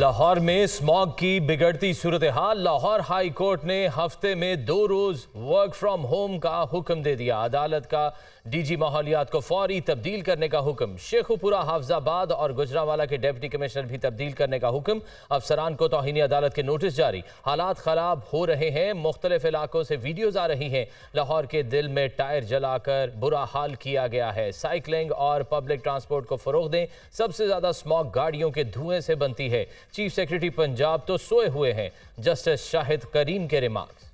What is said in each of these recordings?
लाहौर में स्मॉग की बिगड़ती सूरत हाल। लाहौर हाई कोर्ट ने हफ्ते में 2 रोज वर्क फ्रॉम होम का हुक्म दे दिया। अदालत का डीजी माहौलियात को फौरी तब्दील करने का हुक्म। शेखुपुरा, हाफजाबाद और गुजरावाला के डिप्टी कमिश्नर भी तब्दील करने का हुक्म। अफसरान को तौहीनी अदालत के नोटिस जारी। हालात खराब हो रहे हैं। मुख्तलिफ इलाकों से वीडियोज आ रही हैं। लाहौर के दिल में टायर जलाकर बुरा हाल किया गया है। साइकिलिंग और पब्लिक ट्रांसपोर्ट को फरोग दें। सबसे ज्यादा स्मॉग गाड़ियों के धुएं से बनती है। चीफ सेक्रेटरी पंजाब तो सोए हुए हैं। जस्टिस शाहिद करीम के रिमार्क्स।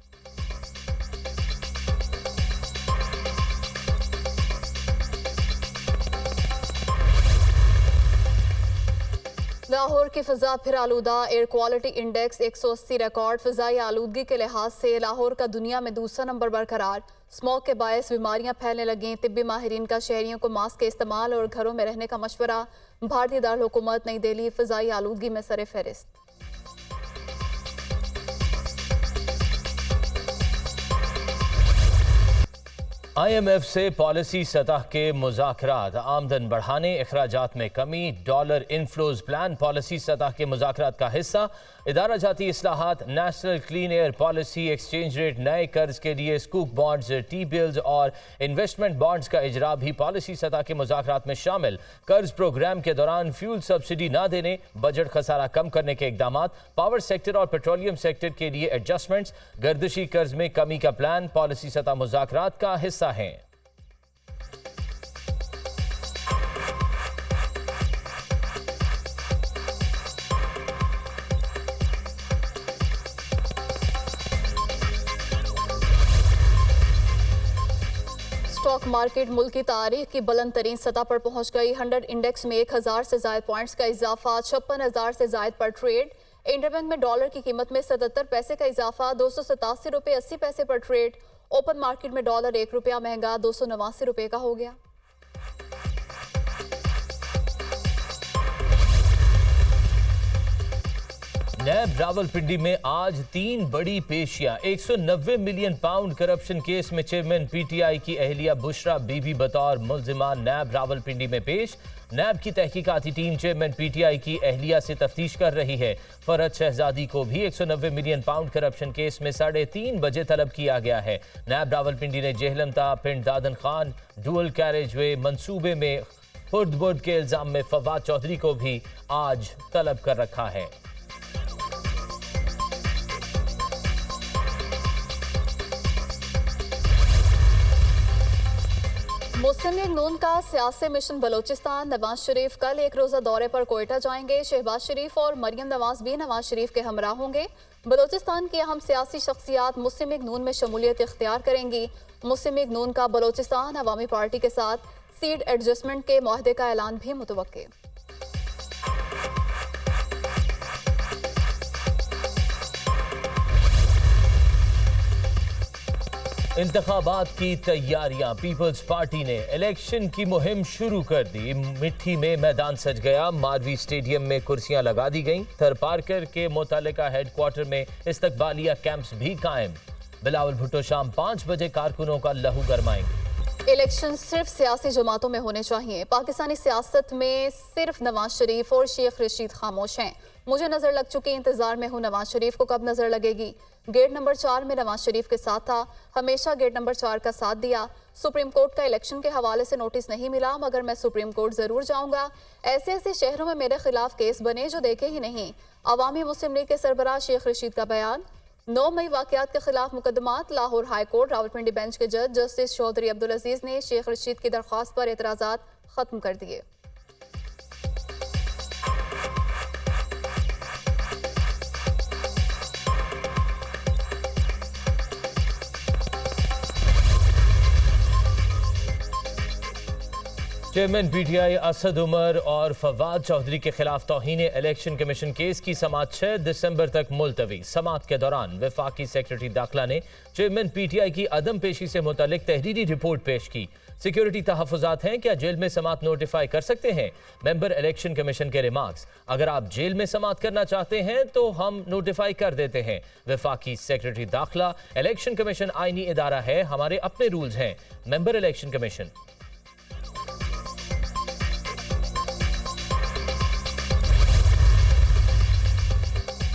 लाहौर की फिजा फिर आलूदा। Air quality index 180 record. फिजाई आलूदगी के लिहाज से लाहौर का दुनिया में दूसरा नंबर बरकरार। स्मॉग के बायस बीमारियां फैलने लगीं। तिब्बी माहिरीन का शहरियों को मास्क के इस्तेमाल और घरों में रहने का मशवरा। भारतीय दारुल हुकूमत नई दिल्ली फिजाई आलूदगी में सरे फहरिस्त। IMF से पॉलिसी सतह के मुज़ाकरात। आमदन बढ़ाने, अखराजात में कमी, डॉलर इनफ्लोज प्लान पॉलिसी सतह के मुज़ाकरात का हिस्सा। इदारा जाती इस्लाहात, national clean air policy, exchange rate, नए कर्ज के लिए स्कूक बॉन्ड्स, टी बिल्स और इन्वेस्टमेंट बॉन्ड्स का इजरा भी पॉलिसी सतह के मुज़ाकरात में शामिल। कर्ज प्रोग्राम के दौरान फ्यूल सब्सिडी न देने, बजट खसारा कम करने के इकदाम, पावर सेक्टर और पेट्रोलियम सेक्टर के लिए एडजस्टमेंट्स, गर्दिशी कर्ज में कमी का प्लान पॉलिसी सतह मुज़ाकरात का हिस्सा हैं। स्टॉक मार्केट मुल्क की तारीख की बुलंद तरीन सतह पर पहुंच गई। 100 इंडेक्स में 1000 से ज्यादा पॉइंट्स का इजाफा। 56,000 से ज्यादा पर ट्रेड। इंटरबैंक में डॉलर की कीमत में 77 पैसे का इजाफा। 287 रुपये 80 पैसे पर ट्रेड। ओपन मार्केट में डॉलर 1 रुपया महंगा 289 रुपये का हो गया। नैब रावलपिंडी में आज 3 बड़ी पेशियां। 190 मिलियन पाउंड करप्शन केस में चेयरमैन PTI की अहलिया बुशरा बीबी बतौर मुल्जिमा नैब रावलपिंडी में पेश। नैब की तहकीकाती टीम चेयरमैन PTI की अहलिया से तफ्तीश कर रही है। फरहत शहजादी को भी 190 मिलियन पाउंड करप्शन केस में 3:30 बजे तलब किया गया है। नैब रावलपिंडी ने जेहलमता पिंड दादन खान डुअल कैरेज वे मंसूबे में खुर्द-बुर्द के इल्जाम में फवाद चौधरी को भी आज तलब कर रखा है। मुस्लिम लीग नून का सियासी मिशन बलोचिस्तान। नवाज शरीफ कल एक रोजा दौरे पर कोयटा जाएंगे। शहबाज शरीफ और मरियम नवाज भी नवाज शरीफ के हमरा होंगे। बलोचिस्तान की अहम सियासी शख्सियात मुस्लिम लीग नून में शमूलियत इख्तियार करेंगी। मुस्लिम लीग नून का बलोचिस्तान अवामी पार्टी के साथ सीट एडजस्टमेंट के मुआहदे का ऐलान भी मुतवक्के। इंतखाबात की तैयारियां। पीपल्स पार्टी ने इलेक्शन की मुहिम शुरू कर दी। मिट्टी में मैदान सज गया। मारवी स्टेडियम में कुर्सियां लगा दी गईं। थरपारकर के मुतालिका हेडक्वार्टर में इस्तकबालिया कैंप्स भी कायम। बिलावल भुट्टो शाम 5 बजे कारकुनों का लहू गरमाएंगे। इलेक्शन सिर्फ सियासी जमातों में होने चाहिए। पाकिस्तानी सियासत में सिर्फ नवाज शरीफ और शेख रशीद खामोश हैं। मुझे नजर लग चुकी, इंतजार में हूँ नवाज शरीफ को कब नजर लगेगी। गेट नंबर 4 में नवाज शरीफ के साथ था, हमेशा गेट नंबर 4 का साथ दिया। सुप्रीम कोर्ट का इलेक्शन के हवाले से नोटिस नहीं मिला, मगर मैं सुप्रीम कोर्ट जरूर जाऊंगा। ऐसे ऐसे शहरों में मेरे खिलाफ केस बने जो देखे ही नहीं। अवामी मुस्लिम लीग के सरबराह शेख रशीद का बयान। 9 मई वाकयात के खिलाफ मुकदमात। Lahore high court Rawalpindi bench के जज जस्टिस चौधरी अब्दुल अजीज ने शेख रशीद की दरख्वास्त पर एतराजात खत्म कर दिए। चेयरमैन PTI असद उमर और फवाद चौधरी के खिलाफ तौहीन इलेक्शन कमीशन केस की समाअत 6 दिसंबर तक मुलतवी। समाअत के दौरान वफाकी सेक्रेटरी दाखिला ने चेयरमैन PTI की अदम पेशी से मुतालिक तहरीरी रिपोर्ट पेश की। सिक्योरिटी तहफ़्फ़ुज़ात हैं, क्या जेल में समाअत नोटिफाई कर सकते हैं? मेंबर इलेक्शन कमीशन के रिमार्क्स। अगर आप जेल में समाअत करना चाहते हैं तो हम नोटिफाई कर देते हैं। वफाकी सेक्रेटरी दाखिला। इलेक्शन कमीशन आईनी इदारा है, हमारे अपने रूल्स हैं। Member election commission.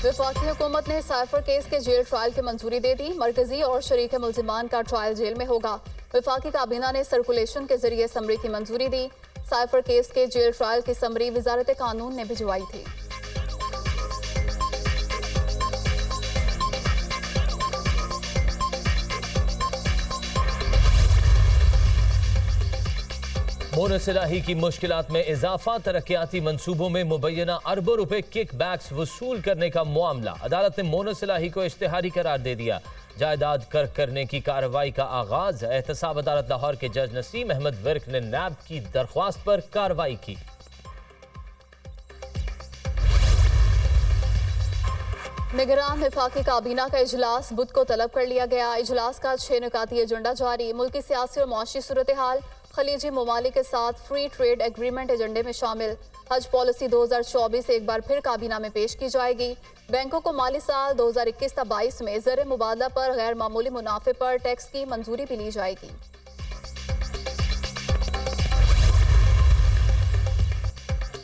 वफाकी हुकूमत ने साइफर केस के जेल ट्रायल की मंजूरी दे दी। मरकजी और शरीक मुलजिमान का ट्रायल जेल में होगा। वफाकी काबीना ने सर्कुलेशन के जरिए समरी की मंजूरी दी। साइफर केस के जेल ट्रायल की समरी वजारत कानून ने भिजवाई थी। मोनसिलाही की मुश्किलात में इजाफा, तरक्याती मंसूबों में मुबैना अरबों रुपए किक बैक्स वसूल करने का मामला। अदालत ने मोनसिलाही को इश्तिहारी करार दे दिया। जायदाद कर्क करने की कार्रवाई का आगाज। एहतसाब अदालत लाहौर के जज नसीम अहमद विर्क ने नैब की दरख्वास्त पर कार्रवाई की। निगरान वफाकी काबीना का इजलास बुध को तलब कर लिया गया। इजलास का 6 नुकाती एजेंडा जारी। मुल्की सियासी और मुआशी सूरत हाल, खलीजी ममालिक के साथ फ्री ट्रेड एग्रीमेंट एजेंडे में शामिल। हज पॉलिसी 2024 एक बार फिर काबीना में पेश की जाएगी। बैंकों को माली साल 2021-22 में ज़र मुबादला पर गैर मामूली मुनाफे पर टैक्स की मंजूरी भी ली जाएगी।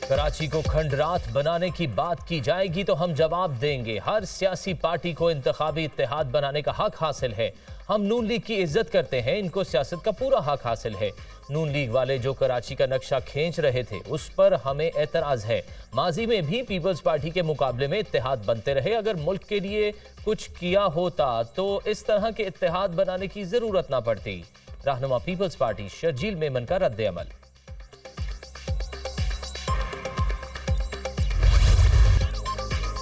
कराची को खंडरात बनाने की बात की जाएगी तो हम जवाब देंगे। हर सियासी पार्टी को इंतखाबी इत्तेहाद बनाने का हक हासिल है। हम नून लीग की इज्जत करते हैं, इनको सियासत का पूरा हक हासिल है। नून लीग वाले जो कराची का नक्शा खींच रहे थे उस पर हमें एतराज है। माजी में भी पीपल्स पार्टी के मुकाबले में इत्तेहाद बनते रहे। अगर मुल्क के लिए कुछ किया होता तो इस तरह के इत्तेहाद बनाने की जरूरत ना पड़ती। रहनुमा पीपल्स पार्टी शर्जील मेमन का रद्द अमल।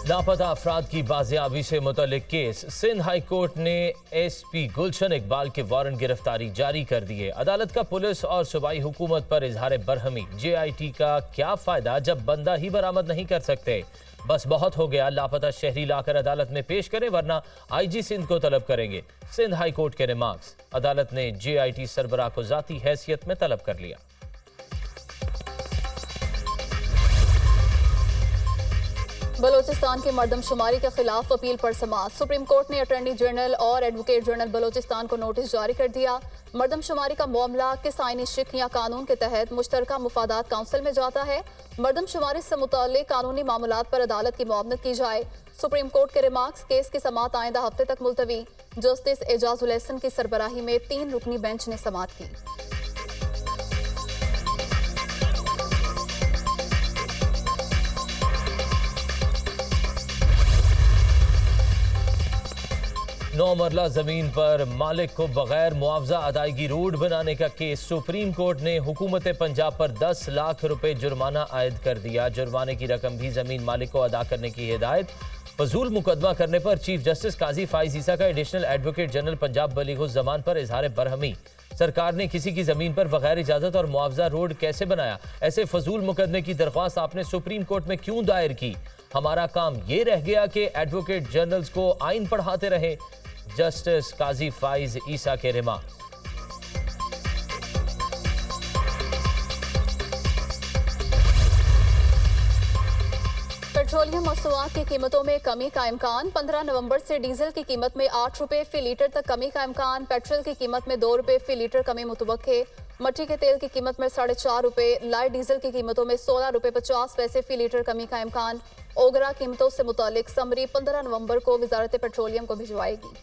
लापता अफराद की बाजियाबी से मुतल्लिक केस। सिंध हाई कोर्ट ने SP गुलशन इकबाल के वारंट गिरफ्तारी जारी कर दिए। अदालत का पुलिस और सूबाई हुकूमत पर इजहार बरहमी। JIT का क्या फायदा जब बंदा ही बरामद नहीं कर सकते। बस बहुत हो गया, लापता शहरी लाकर अदालत में पेश करें वरना IG सिंध को तलब करेंगे। सिंध हाई कोर्ट के रिमार्क्स। अदालत ने JIT सरबराह को जाती हैसियत में तलब कर लिया। बलोचिस्तान की मर्दमशुमारी के खिलाफ अपील पर समाअत। सुप्रीम कोर्ट ने अटॉर्नी जनरल और एडवोकेट जनरल बलोचिस्तान को नोटिस जारी कर दिया। मर्दमशुमारी का मामला किस आईनी शिक या कानून के तहत मुश्तरका मुफादात काउंसिल में जाता है। मर्दमशुमारी से मुताल्लिक कानूनी मामलात पर अदालत की मुआवनत की जाए। सुप्रीम कोर्ट के रिमार्क्स। केस की समाअत आइंदा हफ्ते तक मुलतवी। जस्टिस एजाजुल एहसन की सरबराही में 3 रुकनी बेंच ने समाअत की। नौ मरला जमीन पर मालिक को बगैर मुआवजा अदायगी रोड बनाने का केस। सुप्रीम कोर्ट ने हुकूमत पंजाब पर 10 लाख रुपए जुर्माना आयद कर दिया। जुर्माने की रकम भी जमीन मालिक को अदा करने की हिदायत। फजूल मुकदमा करने पर चीफ जस्टिस काजी फाइज ईसा का additional advocate general Punjab Balighul Zaman पर इजहार बरहमी। सरकार ने किसी की जमीन पर बगैर इजाजत और मुआवजा रोड कैसे बनाया? ऐसे फजूल मुकदमे की दरख्वास्त आपने सुप्रीम कोर्ट में क्यों दायर की? हमारा काम ये रह गया कि एडवोकेट जनरल्स को आइन पढ़ाते रहे। जस्टिस काजी फाइज ईसा के रिमार्क्स। पेट्रोलियम मसनूआत की कीमतों में कमी का इम्कान। 15 नवंबर से डीजल की कीमत में 8 रुपए फी लीटर तक कमी का इम्कान। पेट्रोल की कीमत में 2 रुपए फी लीटर कमी मुतवक्के। मट्टी के तेल की कीमत में 4.5 रुपए। लाइट डीजल की कीमतों में 16 रुपए 50 पैसे फी लीटर कमी का इम्कान। ओगरा कीमतों से मुतालिक समरी 15 नवंबर को वजारत पेट्रोलियम को भिजवाएगी।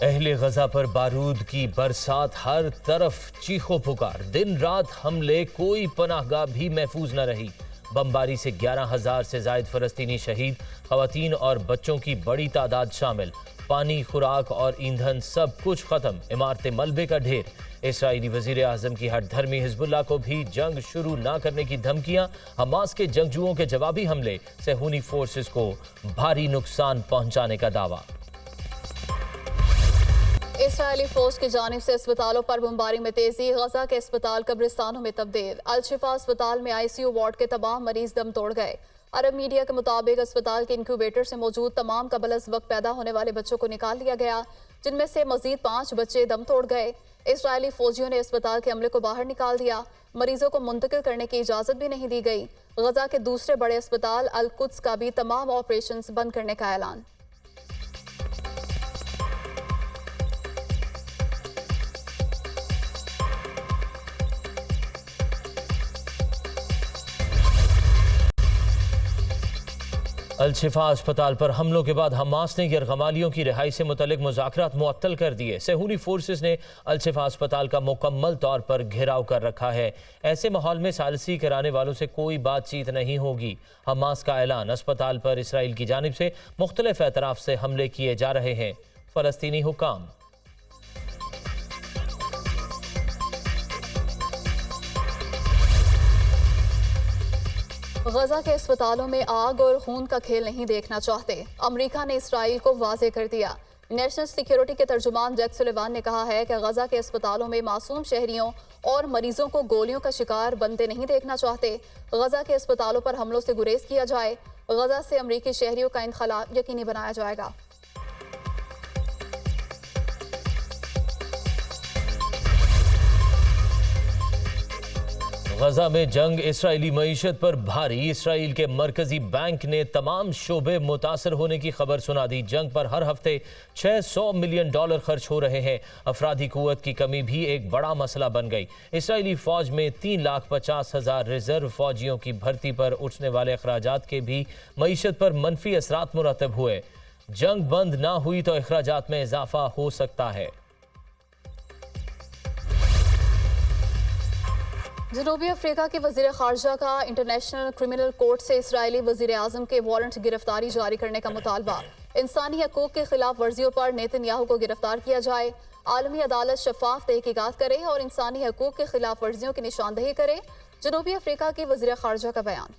अहले गजा पर बारूद की बरसात, हर तरफ चीखों पुकार। दिन रात हमले, कोई पनाहगाह भी महफूज न रही। बमबारी से 11,000 से जायद फलस्तीनी शहीद, खवातीन और बच्चों की बड़ी तादाद शामिल। पानी, खुराक और ईंधन सब कुछ खत्म। इमारतें मलबे का ढेर। इसराइली वजीर आजम की हट धर्मी हिजबुल्लाह को भी जंग शुरू न करने की धमकियां। हमास के जंगजुओं के जवाबी हमले, सेहूनी फोर्सेस को भारी नुकसान पहुंचाने का दावा। इसराइली फौज की जानिब से अस्पतालों पर बमबारी में तेजी। गजा के अस्पताल कब्रिस्तानों में तब्दील। अल-शिफा अस्पताल में ICU वार्ड के तमाम मरीज दम तोड़ गए। अरब मीडिया के मुताबिक अस्पताल के इंक्यूबेटर से मौजूद तमाम कबल अज़ वक्त पैदा होने वाले बच्चों को निकाल लिया गया, जिनमें से मजीद 5 बच्चे दम तोड़ गए। इसराइली फौजियों ने अस्पताल के अमले को बाहर निकाल दिया। मरीजों को मुंतकिल करने की इजाजत भी नहीं दी गई। गजा के दूसरे बड़े अस्पताल अल कुद्स का भी तमाम ऑपरेशन बंद करने का ऐलान। अल-शिफा अस्पताल पर हमलों के बाद हमास ने यरगमालियों की रिहाई से मुतल्लिक मुज़ाकरात मुअत्तल कर दिए। सहूली फोर्सेस ने अल-शिफा अस्पताल का मुकम्मल तौर पर घेराव कर रखा है। ऐसे माहौल में सालिसी कराने वालों से कोई बातचीत नहीं होगी। हमास का ऐलान, अस्पताल पर इसराइल की जानिब से मुख्तलिफ एतराफ से हमले किए जा रहे हैं। फ़लस्तीनी हुक्काम गजा के अस्पतालों में आग और खून का खेल नहीं देखना चाहते। अमेरिका ने इसराइल को वाजे कर दिया। नेशनल सिक्योरिटी के तर्जुमान जैक सुलेवान ने कहा है कि गजा के अस्पतालों में मासूम शहरियों और मरीजों को गोलियों का शिकार बनते नहीं देखना चाहते। गजा के अस्पतालों पर हमलों से गुरेज किया जाए। गजा से अमेरिकी शहरियों का इनखला यकीनी बनाया जाएगा। गजा में जंग इसराइली मईशत पर भारी। इसराइल के मरकजी बैंक ने तमाम शोबे मुतासर होने की खबर सुना दी। जंग पर हर हफ्ते $600 मिलियन खर्च हो रहे हैं। अफराधी कुव्वत की कमी भी एक बड़ा मसला बन गई। इसराइली फौज में 3,50,000 रिजर्व फौजियों की भर्ती पर उठने वाले अखराजात के भी मईशत पर मनफी असरात मुरतब हुए। जंग बंद ना हुई तो अखराजात में इजाफा हो सकता है। जनूबी अफ्रीका के वजीर खारजा का इंटरनेशनल क्रिमिनल कोर्ट से इसराइली वजीर आजम के वारंट गिरफ्तारी जारी करने का मुतालबा। इंसानी हकूक के खिलाफ वर्जियों पर नेतन्याहू को गिरफ्तार किया जाए। आलमी अदालत शफाफ तहकीकात करे और इंसानी हकूक के खिलाफ वर्जियों की निशानदेही करे। जनूबी अफ्रीका के वजीर खारजा का बयान।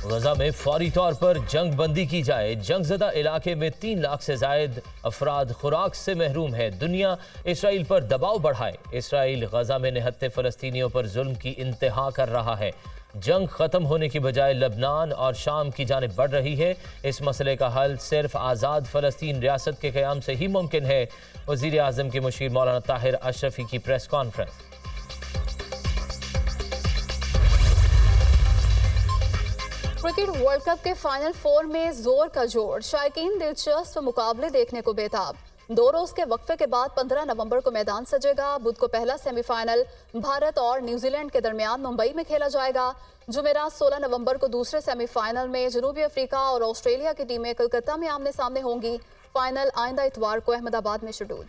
गजा में फौरी तौर पर जंग बंदी की जाए। जंगजदा इलाके में 3 लाख से जायद अफराद खुराक से महरूम है। दुनिया इसराइल पर दबाव बढ़ाए। इसराइल गजा में निहत्ते फ़लस्तीनियों पर जुल्म की इंतहा कर रहा है। जंग ख़त्म होने की बजाय लबनान और शाम की जानिब बढ़ रही है। इस मसले का हल सिर्फ आज़ाद फ़लस्तीन रियासत के क़याम से ही मुमकिन है। वज़ीर आज़म के मुशीर मौलाना ताहिर अशरफी की press conference. Cricket world cup के फाइनल 4 में जोर का जोर। शायकीन दिलचस्प मुकाबले देखने को बेताब। 2 रोज के वक्फे के बाद 15 नवंबर को मैदान सजेगा। बुध को पहला सेमीफाइनल भारत और न्यूजीलैंड के दरमियान मुंबई में खेला जाएगा। जुमेरात 16 नवंबर को दूसरे सेमीफाइनल में जनूबी अफ्रीका और ऑस्ट्रेलिया की टीमें कोलकाता में आमने सामने होंगी। फाइनल आइंदा इतवार को अहमदाबाद में शेड्यूल।